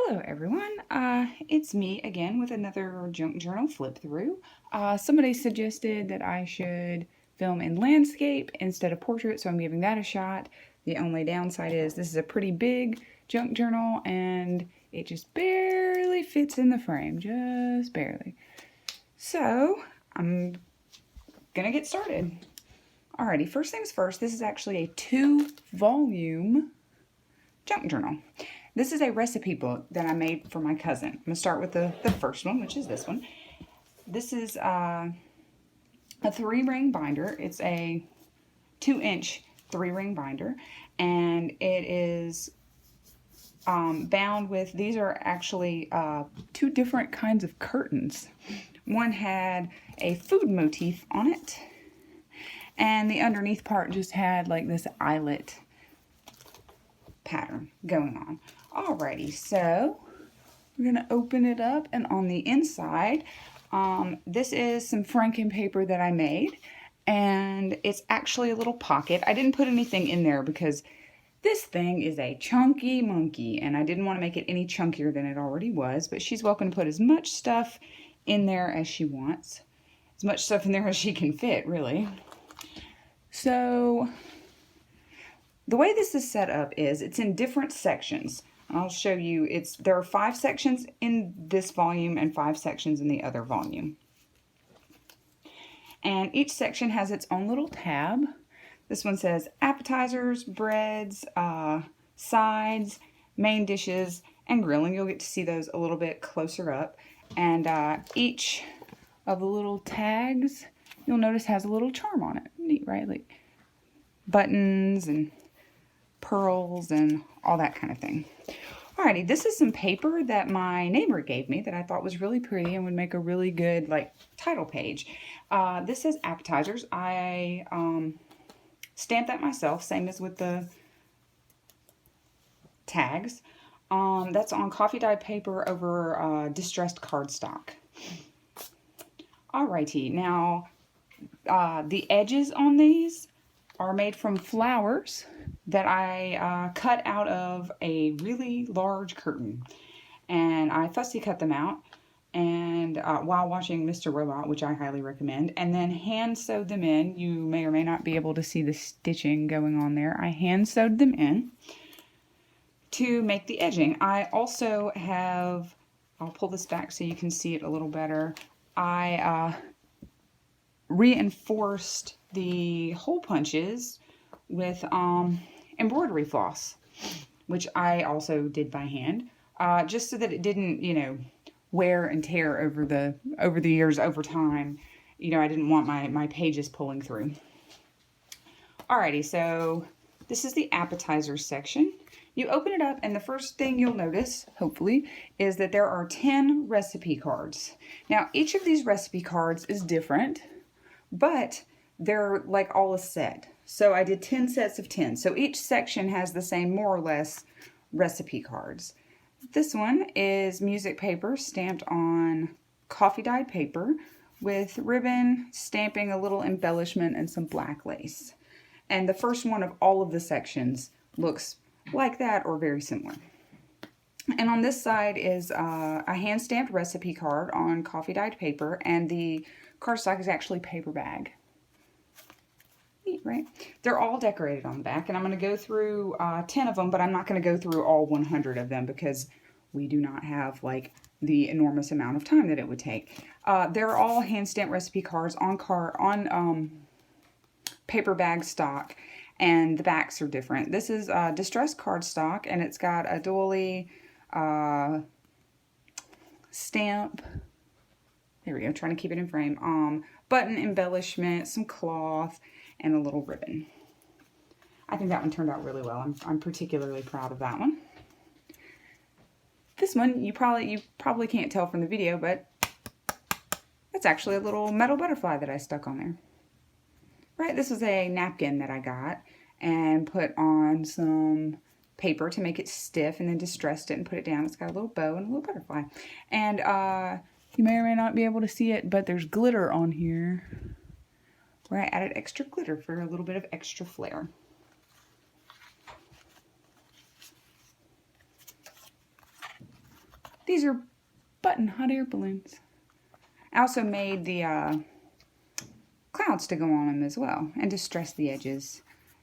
Hello everyone, it's me again with another junk journal flip through. Somebody suggested that I should film in landscape instead of portrait, so I'm giving that a shot. The only downside is this is a pretty big junk journal and it just barely fits in the frame, just barely. So I'm gonna get started. Alrighty, first things first, this is actually a 2-volume junk journal. This is a recipe book that I made for my cousin. I'm going to start with the first one, which is this one. This is a 3-ring binder. It's a 2-inch 3-ring binder, and it is bound with, these are actually 2 different kinds of curtains. One had a food motif on it, and the underneath part just had like this eyelet pattern going on. Alrighty, so we're gonna open it up, and on the inside, this is some Franken paper that I made, and it's actually a little pocket. I didn't put anything in there because this thing is a chunky monkey, and I didn't want to make it any chunkier than it already was, but she's welcome to put as much stuff in there as she wants. As much stuff in there as she can fit, really. So the way this is set up is it's in different sections. I'll show you. There are 5 sections in this volume and 5 sections in the other volume. And each section has its own little tab. This one says appetizers, breads, sides, main dishes, and grilling. You'll get to see those a little bit closer up. And each of the little tags, you'll notice, has a little charm on it. Neat, right? Like buttons and pearls and all that kind of thing. Alrighty, this is some paper that my neighbor gave me that I thought was really pretty and would make a really good title page. This says appetizers. I stamped that myself, same as with the tags. That's on coffee dyed paper over distressed cardstock. Alrighty, now the edges on these are made from flowers that I cut out of a really large curtain, and I fussy cut them out and while watching Mr. Robot, which I highly recommend, and then hand sewed them in. You may or may not be able to see the stitching going on there. I hand sewed them in to make the edging. I also have, I'll pull this back so you can see it a little better. I reinforced the hole punches with embroidery floss, which I also did by hand, just so that it didn't, wear and tear over the years, over time. I didn't want my pages pulling through. Alrighty, so this is the appetizer section. You open it up, and the first thing you'll notice, hopefully, is that there are 10 recipe cards. Now, each of these recipe cards is different, but they're like all a set. So I did 10 sets of 10. So each section has the same, more or less, recipe cards. This one is music paper stamped on coffee dyed paper with ribbon, stamping, a little embellishment, and some black lace. And the first one of all of the sections looks like that or very similar. And on this side is a hand-stamped recipe card on coffee dyed paper, and the cardstock is actually paper bag. Neat, right? They're all decorated on the back, and I'm going to go through 10 of them, but I'm not going to go through all 100 of them because we do not have the enormous amount of time that it would take. They're all hand-stamped recipe cards on paper bag stock, and the backs are different. This is distressed cardstock, and it's got a doily stamp. There we go, trying to keep it in frame. Button embellishment, some cloth, and a little ribbon. I think that one turned out really well. I'm particularly proud of that one. This one, you probably can't tell from the video, but that's actually a little metal butterfly that I stuck on there. Right, this is a napkin that I got and put on some paper to make it stiff, and then distressed it and put it down. It's got a little bow and a little butterfly. And you may or may not be able to see it, but there's glitter on here, where I added extra glitter for a little bit of extra flair. These are button hot air balloons. I also made the clouds to go on them as well, and to stress the edges,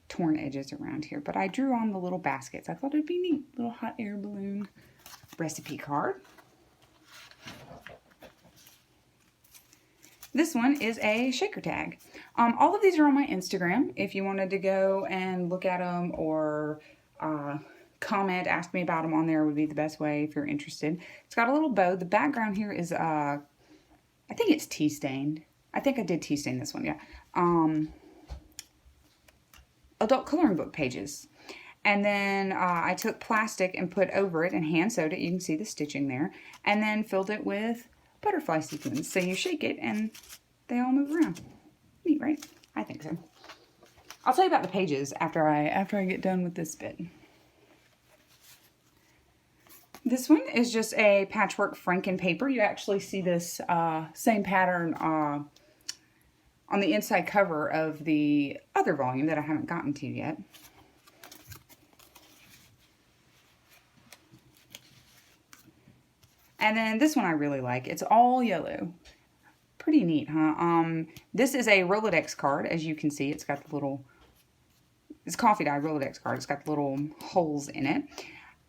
torn edges around here. But I drew on the little baskets. I thought it'd be neat. Little hot air balloon recipe card. This one is a shaker tag. All of these are on my Instagram if you wanted to go and look at them, or comment, ask me about them on there would be the best way if you're interested. It's got a little bow. The background here is, I think it's tea stained. I think I did tea stain this one, yeah. Adult coloring book pages. And then I took plastic and put over it and hand sewed it. You can see the stitching there. And then filled it with butterfly sequins. So you shake it and they all move around. Neat, right? I think so. I'll tell you about the pages after I get done with this bit. This one is just a patchwork Franken paper. You actually see this same pattern on the inside cover of the other volume that I haven't gotten to yet. And then this one I really like. It's all yellow. Pretty neat, huh? This is a Rolodex card. As you can see, it's got the little, it's coffee dye Rolodex card. It's got the little holes in it.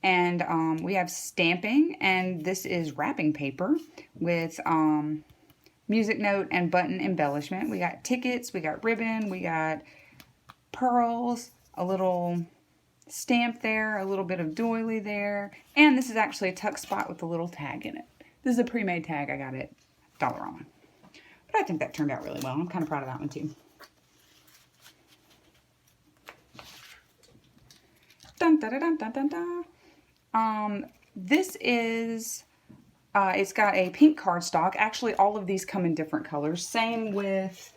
And we have stamping, and this is wrapping paper with music note and button embellishment. We got tickets, we got ribbon, we got pearls, a little stamp there, a little bit of doily there, and this is actually a tuck spot with a little tag in it. This is a pre-made tag I got at Dollarama. But I think that turned out really well. I'm kind of proud of that one too. Dun, da, da, dun, dun, dun, dun. This is, it's got a pink cardstock. Actually, all of these come in different colors. Same with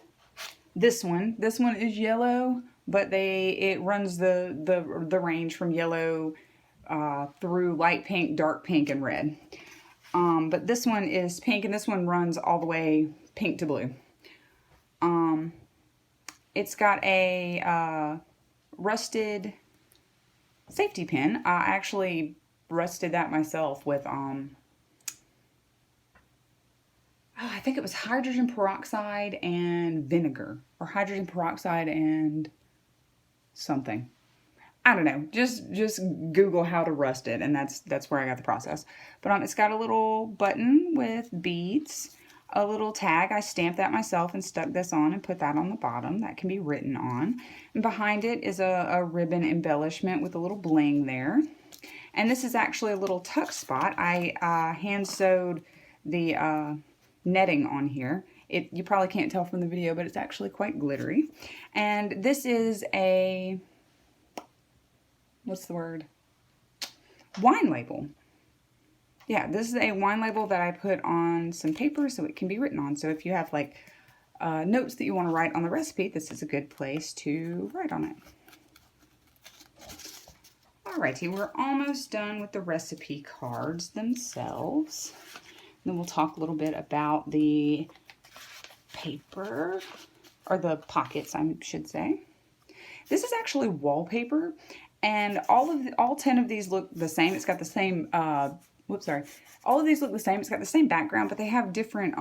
this one. This one is yellow, but it runs the range from yellow through light pink, dark pink, and red. But this one is pink, and this one runs all the way pink to blue. It's got a rusted safety pin. I actually rusted that myself with I think it was hydrogen peroxide and vinegar, or hydrogen peroxide and something. I don't know. Just Google how to rust it, and that's where I got the process. But it's got a little button with beads, a little tag. I stamped that myself and stuck this on and put that on the bottom. That can be written on. And behind it is a ribbon embellishment with a little bling there. And this is actually a little tuck spot. I hand sewed the netting on here. You probably can't tell from the video, but it's actually quite glittery. And this is a, what's the word? Wine label. Yeah, this is a wine label that I put on some paper so it can be written on. So if you have like notes that you want to write on the recipe, this is a good place to write on it. Alrighty, we're almost done with the recipe cards themselves. Then we'll talk a little bit about the paper, or the pockets, I should say. This is actually wallpaper, and all 10 of these look the same. It's got the same, all of these look the same. It's got the same background, but they have different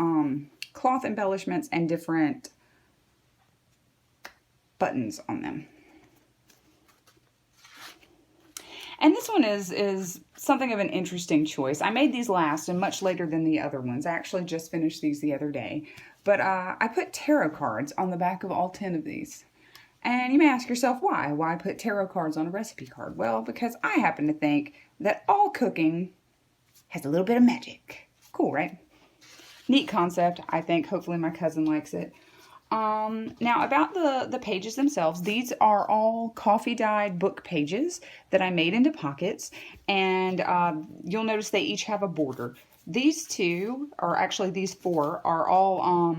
cloth embellishments and different buttons on them. And this one is something of an interesting choice. I made these last and much later than the other ones. I actually just finished these the other day. But I put tarot cards on the back of all 10 of these. And you may ask yourself why? Why put tarot cards on a recipe card? Well, because I happen to think that all cooking has a little bit of magic. Cool, right? Neat concept, I think. Hopefully my cousin likes it. Now about the pages themselves, these are all coffee dyed book pages that I made into pockets, and you'll notice they each have a border. These two, or actually these four, are all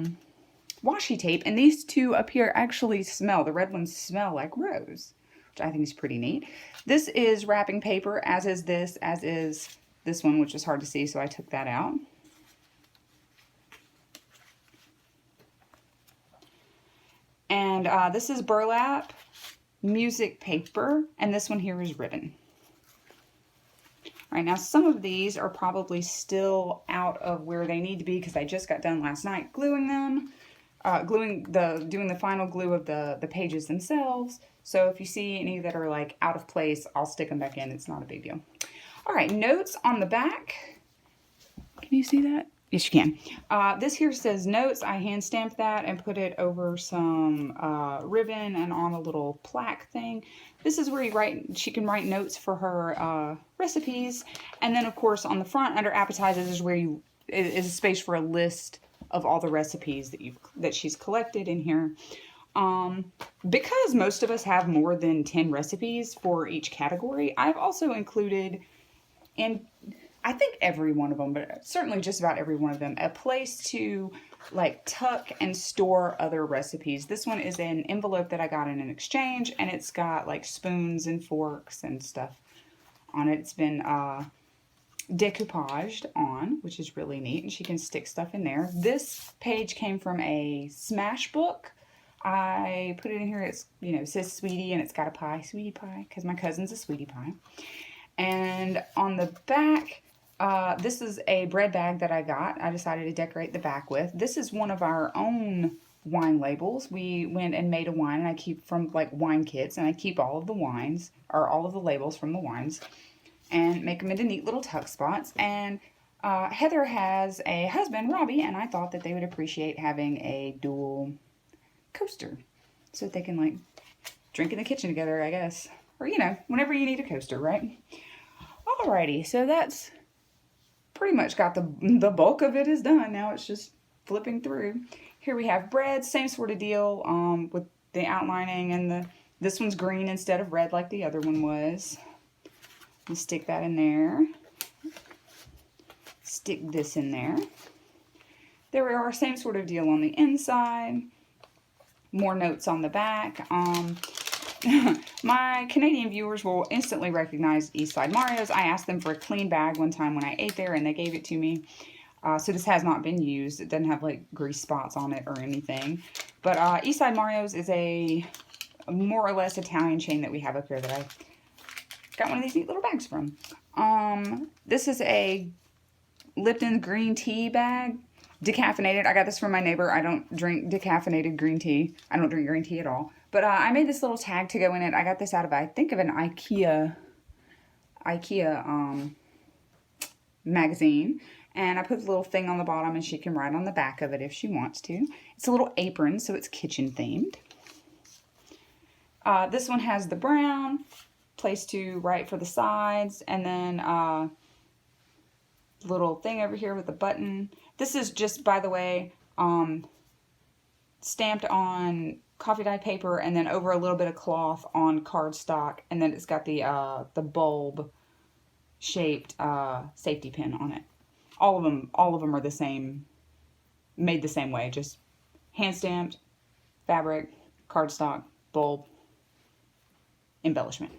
washi tape, and these two up here actually smell, the red ones smell like rose, which I think is pretty neat. This is wrapping paper, as is this one, which is hard to see, so I took that out. And this is burlap, music paper, and this one here is ribbon. All right, now some of these are probably still out of where they need to be because I just got done last night gluing them, doing the final glue of the pages themselves. So if you see any that are like out of place, I'll stick them back in. It's not a big deal. All right, notes on the back. Can you see that? Yes, you can. This here says notes. I hand stamped that and put it over some ribbon and on a little plaque thing. This is where she can write notes for her recipes. And then, of course, on the front under appetizers is where is a space for a list of all the recipes that she's collected in here. Because most of us have more than 10 recipes for each category, I've also included in, I think every one of them, but certainly just about every one of them, a place to like tuck and store other recipes. This one is an envelope that I got in an exchange, and it's got like spoons and forks and stuff on it. It's been decoupaged on, which is really neat, and she can stick stuff in there. This page came from a Smash book. I put it in here. It's, it says sweetie, and it's got a pie, sweetie pie, because my cousin's a sweetie pie. And on the back, this is a bread bag that I got. I decided to decorate the back with. This is one of our own wine labels. We went and made a wine, and I keep from like wine kits, and I keep all of the wines, or all of the labels from the wines, and make them into neat little tuck spots. And Heather has a husband, Robbie, and I thought that they would appreciate having a dual coaster so that they can like drink in the kitchen together, I guess. Or, whenever you need a coaster, right? Alrighty, so that's pretty much got the bulk of it is done. Now it's just flipping through. Here we have bread, same sort of deal with the outlining, and this one's green instead of red like the other one was. We'll stick that in there. Stick this in there. There we are, same sort of deal on the inside. More notes on the back. My Canadian viewers will instantly recognize Eastside Mario's. I asked them for a clean bag one time when I ate there, and they gave it to me. So this has not been used. It doesn't have like grease spots on it or anything. But Eastside Mario's is a more or less Italian chain that we have up here that I got one of these neat little bags from. This is a Lipton green tea bag. Decaffeinated. I got this from my neighbor. I don't drink decaffeinated green tea. I don't drink green tea at all. But I made this little tag to go in it. I got this out of, I think, of an IKEA magazine. And I put the little thing on the bottom, and she can write on the back of it if she wants to. It's a little apron, so it's kitchen themed. This one has the brown, place to write for the sides, and then little thing over here with a button. This is just, by the way, stamped on coffee dye paper and then over a little bit of cloth on cardstock, and then it's got the bulb shaped safety pin on it. All of them are the same, made the same way, just hand stamped, fabric, cardstock, bulb, embellishment.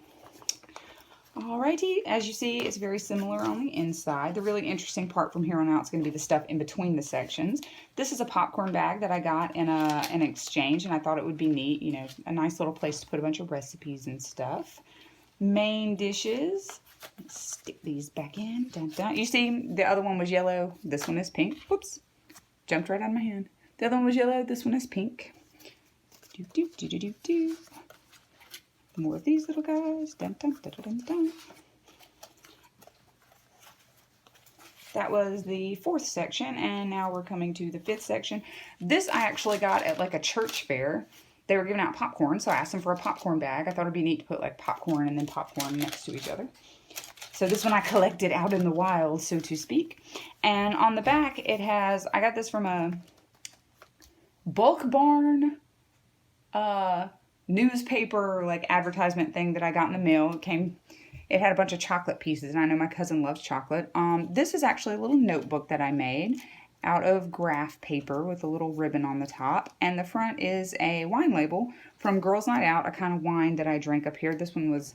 Alrighty, as you see, it's very similar on the inside. The really interesting part from here on out is going to be the stuff in between the sections. This is a popcorn bag that I got in an exchange, and I thought it would be neat, a nice little place to put a bunch of recipes and stuff. Main dishes. Let's stick these back in. Dun, dun. You see, the other one was yellow. This one is pink. Whoops. Jumped right out of my hand. The other one was yellow. This one is pink. Do, do, do, do, do, do. More of these little guys. Dun, dun, dun, dun, dun. That was the 4th section, and now we're coming to the 5th section. This I actually got at like a church fair. They were giving out popcorn, so I asked them for a popcorn bag. I thought it'd be neat to put like popcorn and then popcorn next to each other. So this one I collected out in the wild, so to speak. And on the back it has, I got this from a Bulk Barn newspaper like advertisement thing that I got in the mail. It had a bunch of chocolate pieces, and I know my cousin loves chocolate. This is actually a little notebook that I made out of graph paper with a little ribbon on the top, and the front is a wine label from Girls Night Out, a kind of wine that I drank up here. This one was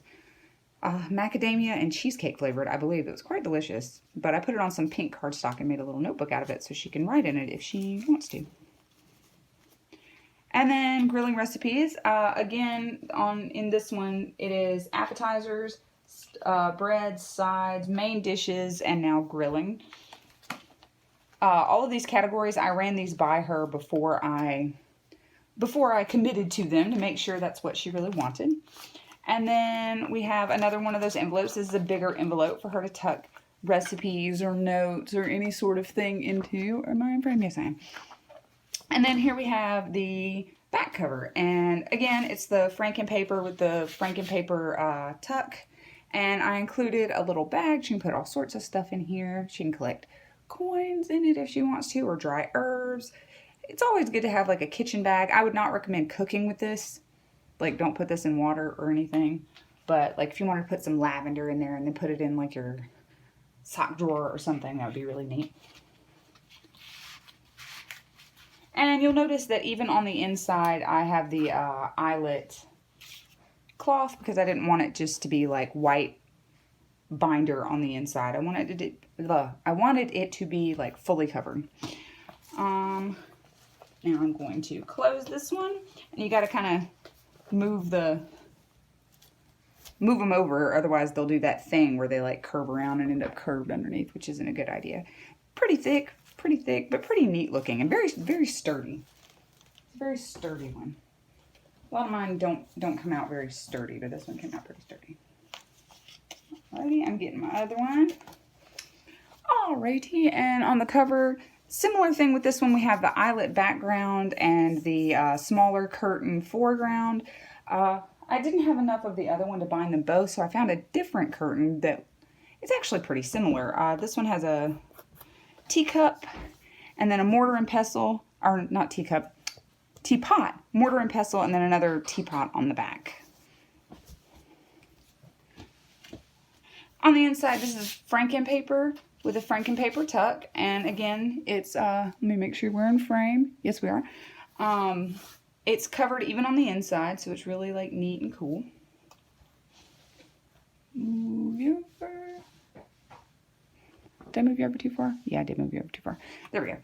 macadamia and cheesecake flavored, I believe. It was quite delicious, but I put it on some pink cardstock and made a little notebook out of it so she can write in it if she wants to. And then grilling recipes. Again, in this one, it is appetizers, bread, sides, main dishes, and now grilling. All of these categories, I ran these by her before I committed to them to make sure that's what she really wanted. And then we have another one of those envelopes. This is a bigger envelope for her to tuck recipes or notes or any sort of thing into. Am I in frame? Yes, I am. And then here we have the back cover. And again, it's the Franken paper with the Franken paper tuck. And I included a little bag. She can put all sorts of stuff in here. She can collect coins in it if she wants to, or dry herbs. It's always good to have like a kitchen bag. I would not recommend cooking with this. Like, don't put this in water or anything. But like if you want to put some lavender in there and then put it in like your sock drawer or something, that would be really neat. And you'll notice that even on the inside, I have the eyelet cloth because I didn't want it just to be like white binder on the inside. I wanted it to be like fully covered. Now I'm going to close this one, and you got to kind of move them over, otherwise they'll do that thing where they like curve around and end up curved underneath, which isn't a good idea. Pretty thick, but pretty neat looking and very, very sturdy. Very sturdy one. A lot of mine don't come out very sturdy, but this one came out pretty sturdy. Alrighty, I'm getting my other one. Alrighty, and on the cover, similar thing with this one, we have the eyelet background and the smaller curtain foreground. I didn't have enough of the other one to bind them both, so I found a different curtain that is actually pretty similar. This one has a teacup and then a mortar and pestle, or not teacup, teapot, mortar and pestle, and then another teapot on the back. On the inside, this is Franken paper with a Franken paper tuck, and again, it's, let me make sure we're in frame. Yes, we are. It's covered even on the inside, so it's really like neat and cool. Move you over. Did I move you over too far? Yeah, I did move you over too far. There we go.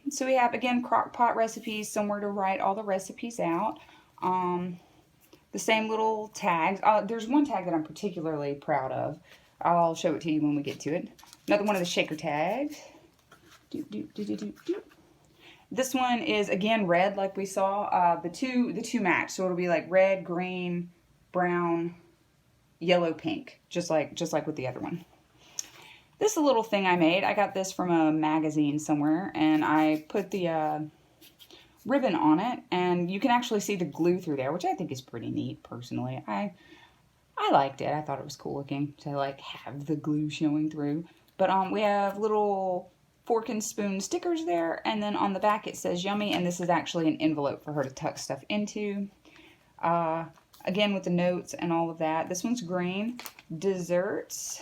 So we have, again, crock pot recipes, somewhere to write all the recipes out. The same little tags. There's one tag that I'm particularly proud of. I'll show it to you when we get to it. Another one of the shaker tags. This one is, again, red like we saw. The two match, so it'll be like red, green, brown, yellow, pink, just like with the other one. This is a little thing I made. I got this from a magazine somewhere, and I put the ribbon on it, and you can actually see the glue through there, which I think is pretty neat, personally. I liked it. I thought it was cool looking to like have the glue showing through. But we have little fork and spoon stickers there, and then on the back it says yummy, and this is actually an envelope for her to tuck stuff into. Again, with the notes and all of that. This one's green. Desserts.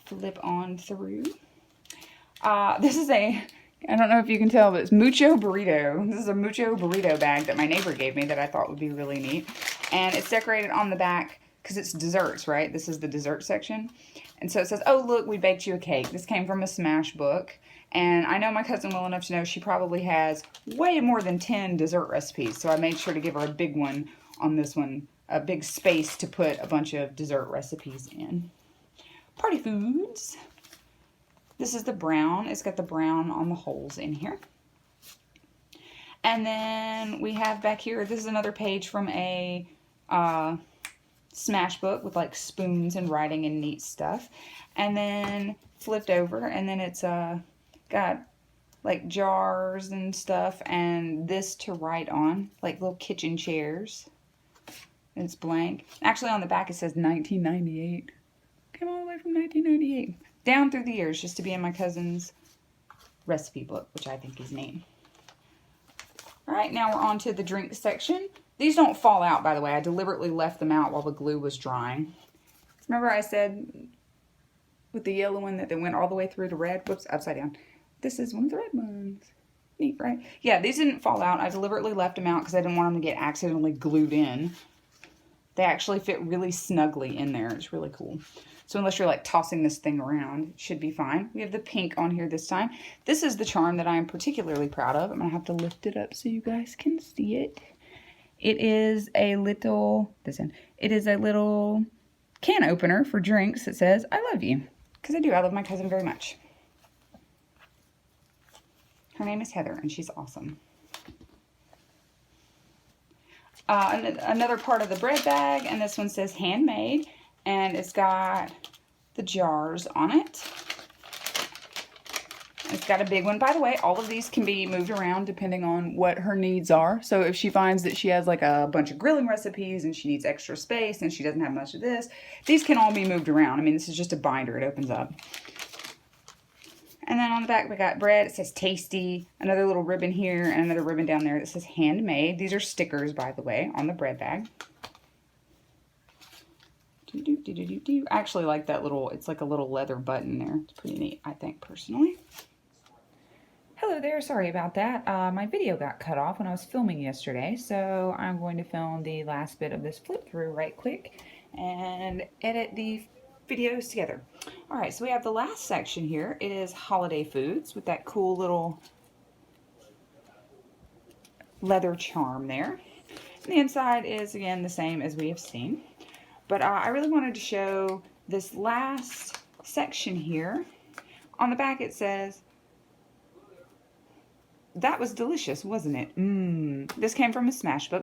Flip on through. This is I don't know if you can tell, but it's Mucho Burrito. This is a Mucho Burrito bag that my neighbor gave me that I thought would be really neat. And it's decorated on the back because it's desserts, right? This is the dessert section. And so it says, oh, look, we baked you a cake. This came from a Smash book. And I know my cousin well enough to know she probably has way more than 10 dessert recipes. So I made sure to give her a big one on this one, a big space to put a bunch of dessert recipes in. Party foods. This is the brown. It's got the brown on the holes in here. And then we have back here, this is another page from a Smash book with like spoons and writing and neat stuff. And then flipped over, and then it's got like jars and stuff, and this to write on, like little kitchen chairs. And it's blank. Actually, on the back it says 1998. Came all the way from 1998. Down through the years, just to be in my cousin's recipe book, which I think is neat. Alright, now we're on to the drink section. These don't fall out, by the way. I deliberately left them out while the glue was drying. Remember I said with the yellow one that they went all the way through to red? Whoops, upside down. This is one of the red ones. Neat, right? Yeah, these didn't fall out. I deliberately left them out because I didn't want them to get accidentally glued in. They actually fit really snugly in there. It's really cool. So unless you're like tossing this thing around, it should be fine. We have the pink on here this time. This is the charm that I'm particularly proud of. I'm going to have to lift it up so you guys can see it. It is a little, it is a little can opener for drinks that says, I love you. Because I do. I love my cousin very much. Her name is Heather, and she's awesome. Another part of the bread bag, and this one says handmade, and it's got the jars on it. It's got a big one. By the way, all of these can be moved around depending on what her needs are. So if she finds that she has like a bunch of grilling recipes and she needs extra space and she doesn't have much of this, these can all be moved around. I mean, this is just a binder. It opens up. And then on the back, we got bread. It says tasty. Another little ribbon here and another ribbon down there that says handmade. These are stickers, by the way, on the bread bag. I actually like that little, it's like a little leather button there. It's pretty neat, I think, personally. Hello there, sorry about that. My video got cut off when I was filming yesterday, so I'm going to film the last bit of this flip through right quick and edit the videos together. Alright, so we have the last section here. It is holiday foods with that cool little leather charm there. And the inside is, again, the same as we have seen. But I really wanted to show this last section here. On the back it says, that was delicious, wasn't it? This came from a Smashbox.